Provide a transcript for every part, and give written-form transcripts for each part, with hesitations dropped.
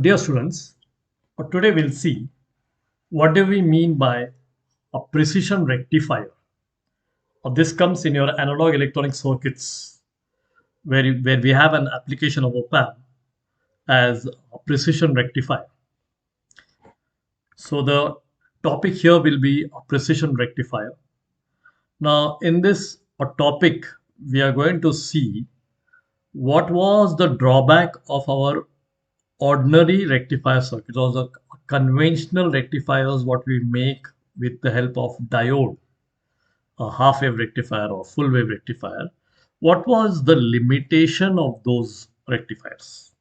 Dear students, today we'll see what do we mean by a precision rectifier. This comes in your analog electronic circuits where we have an application of op-amp as a precision rectifier. So the topic here will be a precision rectifier. Now in this topic, we are going to see what was the drawback of our ordinary rectifier circuit or the conventional rectifiers what we make with the help of diode, a half wave rectifier or full wave rectifier. What was the limitation of those rectifiers?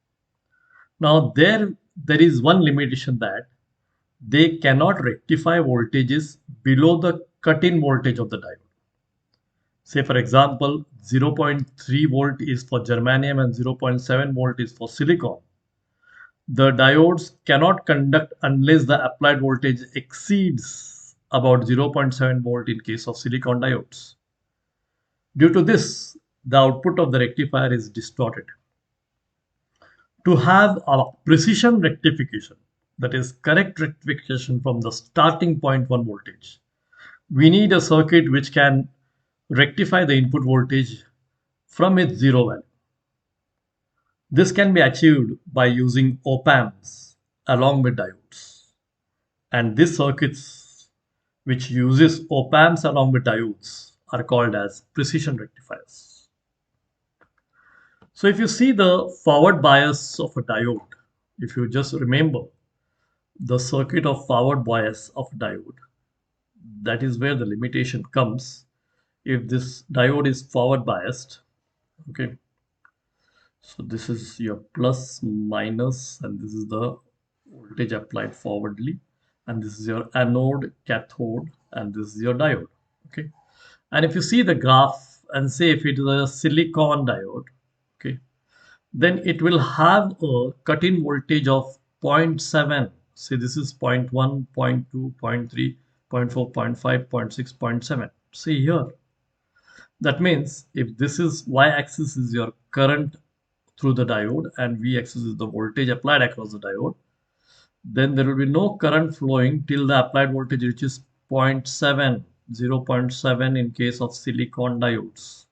Now there is one limitation that they cannot rectify voltages below the cut-in voltage of the diode. Say for example 0.3 volt is for germanium and 0.7 volt is for silicon. The diodes cannot conduct unless the applied voltage exceeds about 0.7 volt in case of silicon diodes. Due to this, the output of the rectifier is distorted. To have a precision rectification, that is correct rectification from the starting point 1 voltage, we need a circuit which can rectify the input voltage from its zero value. This can be achieved by using op-amps along with diodes. And these circuits which uses op-amps along with diodes are called as precision rectifiers. So if you see the forward bias of a diode, if you just remember the circuit of forward bias of diode, that is where the limitation comes. If this diode is forward biased, okay, so this is your plus minus and this is the voltage applied forwardly, and this is your anode, cathode, and this is your diode. Okay, and if you see the graph and say if it is a silicon diode, okay, then it will have a cut-in voltage of 0.7. Say this is 0.1, 0.2, 0.3, 0.4, 0.5, 0.6, 0.7. See here. That means if this is y-axis is your current through the diode and v-axis is the voltage applied across the diode, then there will be no current flowing till the applied voltage reaches 0.7, 0.7 in case of silicon diodes.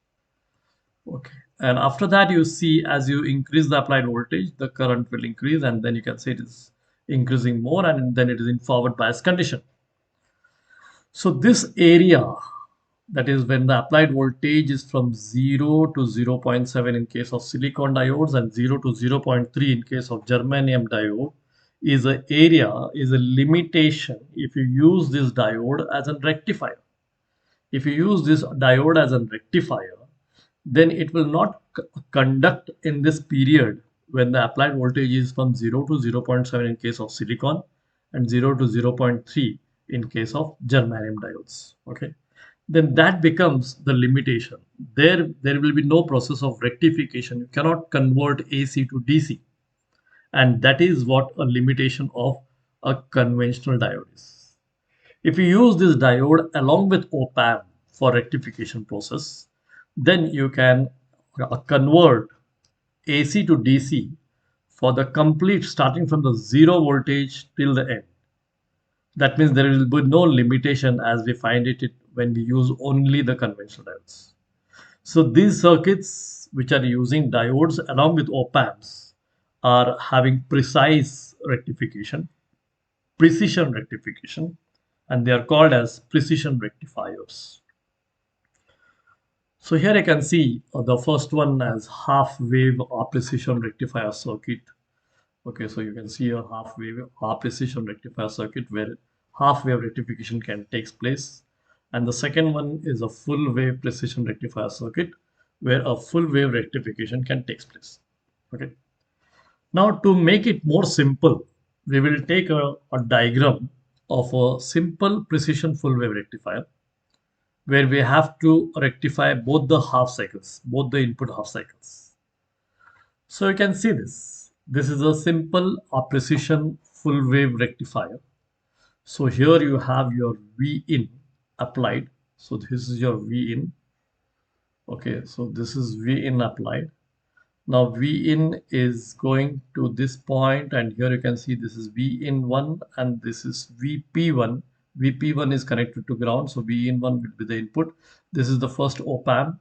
Okay, and after that you see as you increase the applied voltage, the current will increase, and then you can say it is increasing more, and then it is in forward bias condition. So this area, that is when the applied voltage is from 0 to 0.7 in case of silicon diodes and 0 to 0.3 in case of germanium diode, is a area, is a limitation if you use this diode as a rectifier. If you use this diode as a rectifier, then it will not conduct in this period when the applied voltage is from 0 to 0.7 in case of silicon and 0 to 0.3 in case of germanium diodes. Okay, then that becomes the limitation. There will be no process of rectification. You cannot convert AC to DC, and that is what a limitation of a conventional diode is. If you use this diode along with op-amp for rectification process, then you can convert AC to DC for the complete starting from the zero voltage till the end. That means there will be no limitation as we find it when we use only the conventional diodes. So these circuits which are using diodes along with op-amps are having precise rectification, precision rectification, and they are called as precision rectifiers. So here I can see the first one as half wave or precision rectifier circuit. Okay, so you can see a half wave or precision rectifier circuit where half wave rectification can takes place. And the second one is a full wave precision rectifier circuit where a full wave rectification can takes place. Okay. Now to make it more simple, we will take a diagram of a simple precision full wave rectifier where we have to rectify both the half cycles, both the input half cycles. So you can see this. This is a simple precision full wave rectifier. So here you have your V in applied. So this is your V in. Okay, so this is V in applied. Now V in is going to this point, and here you can see this is V in 1 and this is VP1. VP1 is connected to ground, so V in 1 will be the input. This is the first op amp,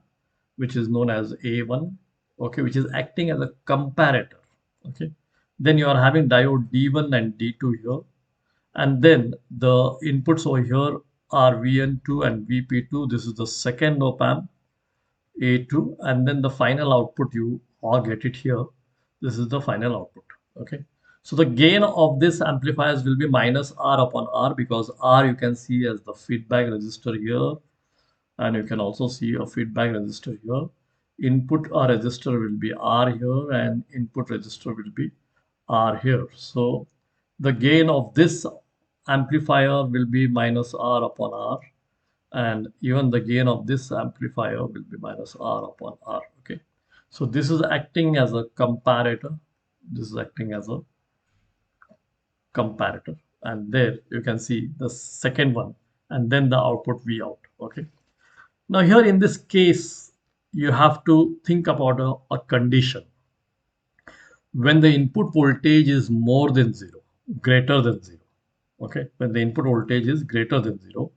which is known as A1, okay, which is acting as a comparator. Okay, then you are having diode D1 and D2 here, and then the inputs over here are VN2 and VP2. This is the second op amp, A2, and then the final output you all get it here. This is the final output. Okay. So the gain of this amplifiers will be minus R upon R, because R you can see as the feedback resistor here, and you can also see a feedback resistor here. Input resistor will be R here, and input resistor will be R here. So the gain of this amplifier will be minus R upon R, and even the gain of this amplifier will be minus R upon R. Okay, so this is acting as a comparator. This is acting as a comparator, and there you can see the second one, and then the output V out. Okay, now here in this case you have to think about a condition when the input voltage is more than zero, greater than zero. Okay, when the input voltage is greater than zero,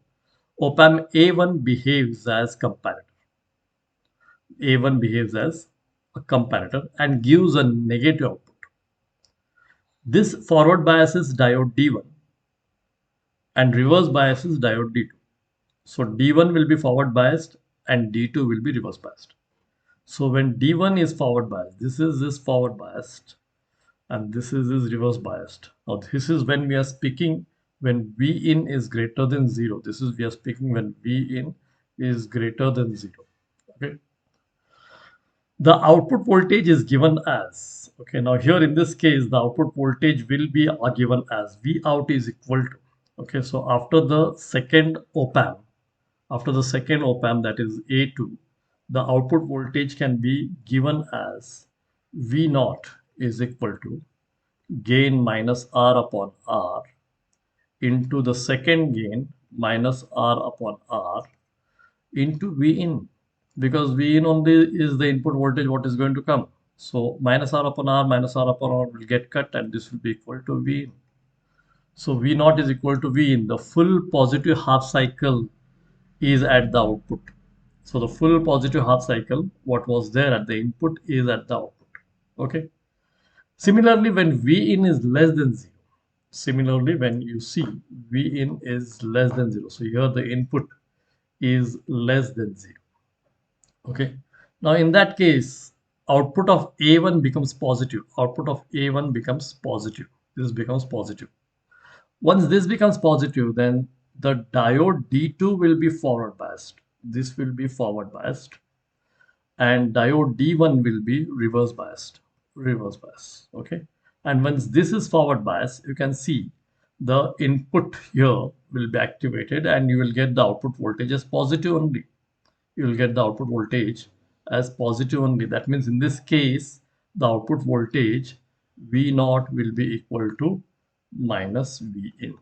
op amp A1 behaves as comparator. A1 behaves as a comparator and gives a negative output. This forward biases diode D1 and reverse biases diode D2. So D1 will be forward biased and D2 will be reverse biased. So when D1 is forward biased, this forward biased and this is reverse biased. Now this is when we are speaking when V in is greater than zero. This is we are speaking when V in is greater than zero. Okay. The output voltage is given as, okay, now here in this case the output voltage will be given as V out is equal to, okay, so after the second op amp, that is A2, the output voltage can be given as V naught is equal to gain minus R upon R into the second gain minus R upon R into V in, because V in only is the input voltage what is going to come. So minus R upon R minus R upon R will get cut, and this will be equal to V in. So V naught is equal to V in. The full positive half cycle is at the output. So the full positive half cycle, what was there at the input, is at the output. Okay. Similarly, when V in is less than zero, similarly when you see V in is less than zero, so here the input is less than zero. Okay. Now in that case, output of A1 becomes positive. Output of A1 becomes positive. This becomes positive. Once this becomes positive, then the diode D2 will be forward biased. This will be forward biased. And diode D1 will be reverse biased. Reverse bias. Okay. And once this is forward bias, you can see the input here will be activated and you will get the output voltage as positive only. You will get the output voltage as positive only. That means in this case, the output voltage V naught will be equal to minus V in.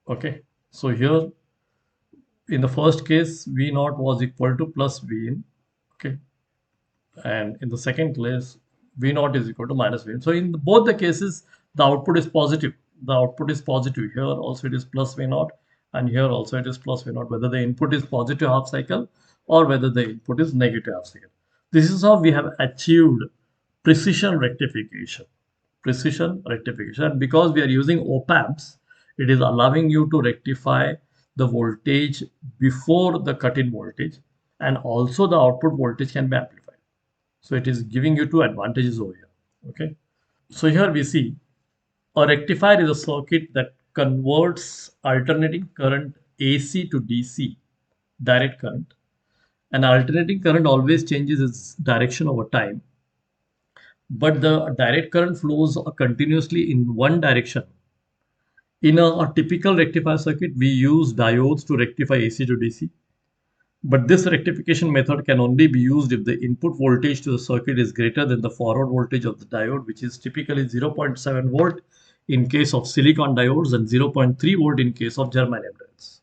Okay. So here in the first case, V naught was equal to plus V in. Okay. And in the second case, V naught is equal to minus V in. So in both the cases, the output is positive. The output is positive. Here also it is plus V naught, and here also it is plus V naught, whether the input is positive half cycle or whether the input is negative half cycle. This is how we have achieved precision rectification. Precision rectification. And because we are using op amps, it is allowing you to rectify the voltage before the cut-in voltage, and also the output voltage can be amplified. So it is giving you two advantages over here. Okay. So here we see a rectifier is a circuit that converts alternating current AC to DC, direct current. And alternating current always changes its direction over time, but the direct current flows continuously in one direction. In a typical rectifier circuit, we use diodes to rectify AC to DC. But this rectification method can only be used if the input voltage to the circuit is greater than the forward voltage of the diode, which is typically 0.7 volt in case of silicon diodes and 0.3 volt in case of germanium diodes.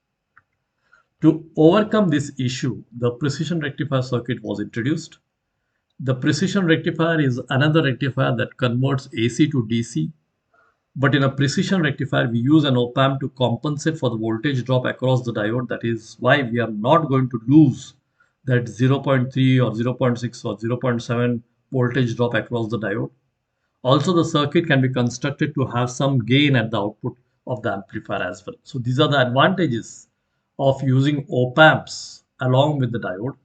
To overcome this issue, the precision rectifier circuit was introduced, The precision rectifier is another rectifier that converts AC to DC. But in a precision rectifier, we use an op-amp to compensate for the voltage drop across the diode. That is why we are not going to lose that zero point 0.3 or 0.6 or 0.7 voltage drop across the diode. Also, the circuit can be constructed to have some gain at the output of the amplifier as well. So these are the advantages of using op-amps along with the diode.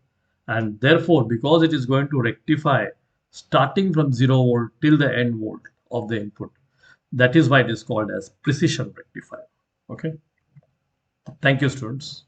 And therefore, because it is going to rectify starting from 0 volt till the end volt of the input, that is why it is called as precision rectifier. Okay. Thank you, students.